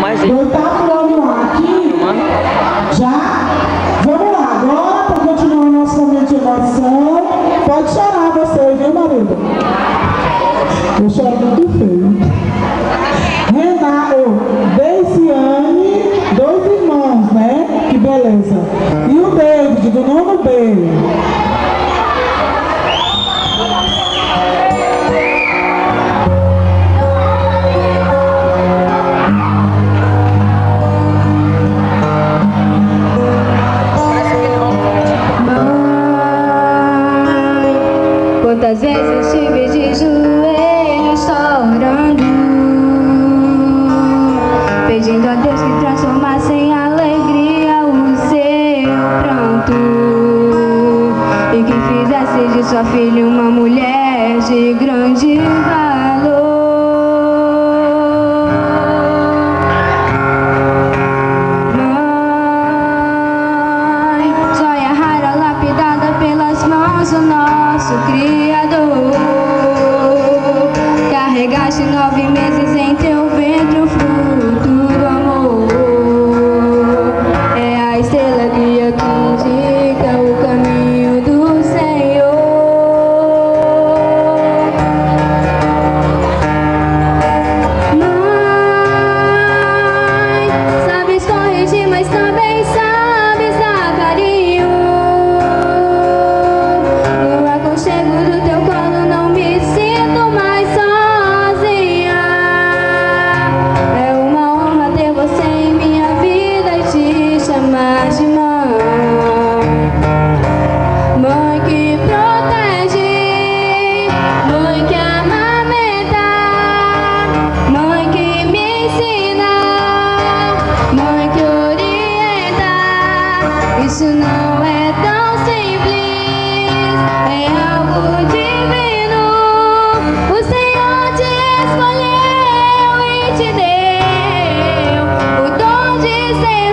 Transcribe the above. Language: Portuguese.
mais aí. Então tá pulando lá aqui. Já? Vamos lá, agora para continuar o nosso momento de emoção. Pode chorar você, viu, marido? Eu choro muito feio. Renato, Deisiane, dois irmãos, né? Que beleza. E o David, do nono B. Quantas vezes estive de joelhos chorando, pedindo a Deus que transformasse em alegria o seu pranto e que fizesse de sua filha uma mulher de grande valor. Mãe, joia rara lapidada pelas mãos do nosso Criador, carregaste 9 meses em teu ventre o fruto do amor. É a estrela guia que indica o caminho do Senhor. Mãe, sabes corrigir, mas também sabes dar carinho. No aconchego do teu colo não me sinto mais sozinha. É uma honra ter você em minha vida e te chamar de mãe. Mãe que protege, mãe que amamenta, mãe que me ensina, mãe que orienta. Isso não é tão simples, é algo divino. O Senhor te escolheu e te deu o dom de ser